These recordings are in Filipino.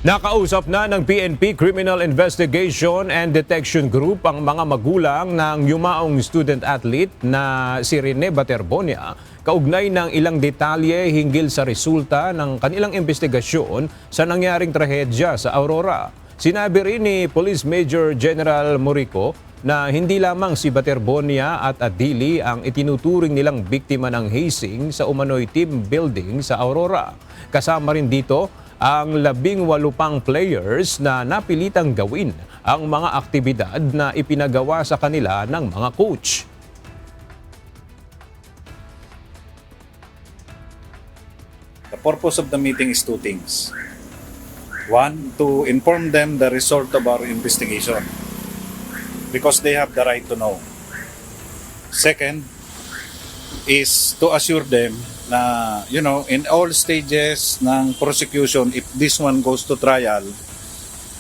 Nakausap na ng PNP Criminal Investigation and Detection Group ang mga magulang ng yumaong student-athlete na si Rene Baterbonia kaugnay ng ilang detalye hinggil sa resulta ng kanilang investigasyon sa nangyaring trahedya sa Aurora. Sinabi rin ni Police Major General Morico na hindi lamang si Baterbonia at Adili ang itinuturing nilang biktima ng hazing sa umano'y team building sa Aurora. Kasama rin dito ang 18 pang players na napilitang gawin ang mga aktibidad na ipinagawa sa kanila ng mga coach. The purpose of the meeting is two things. One, to inform them the result of our investigation because they have the right to know. Second is to assure them na, in all stages ng prosecution, if this one goes to trial,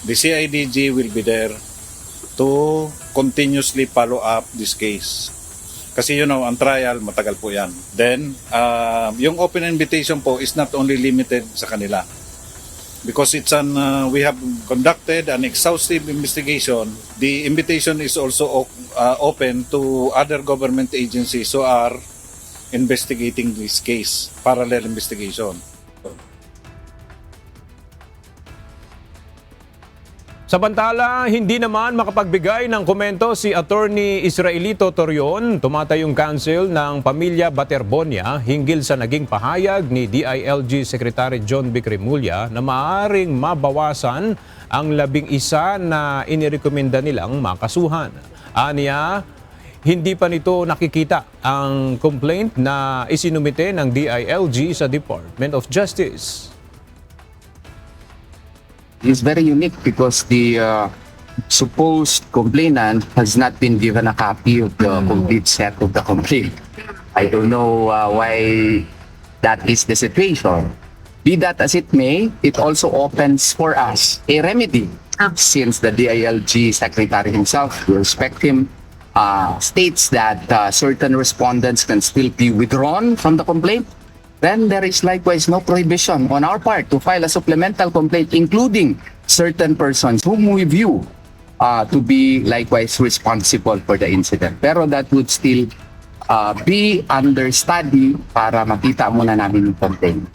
the CIDG will be there to continuously follow up this case. Kasi ang trial, matagal po yan. Then, yung open invitation po is not only limited sa kanila. Because we have conducted an exhaustive investigation, the invitation is also open to other government agencies who are investigating this case, parallel investigation. Samantala, hindi naman makapagbigay ng komento si Attorney Israelito Torion, tumatayong counsel ng pamilya Baterbonia hinggil sa naging pahayag ni DILG Secretary John Vic Remulla na maaaring mabawasan ang 11 na inirekomenda nilang makasuhan. Aniya, hindi pa nito nakikita ang complaint na isinumite ng DILG sa Department of Justice. It's very unique because the supposed complainant has not been given a copy of the complete set of the complaint. I don't know why that is the situation. Be that as it may, it also opens for us a remedy since the DILG secretary himself, we respect him, states that certain respondents can still be withdrawn from the complaint. Then there is likewise no prohibition on our part to file a supplemental complaint, including certain persons whom we view to be likewise responsible for the incident. Pero that would still be under study para makita muna namin yung complaint.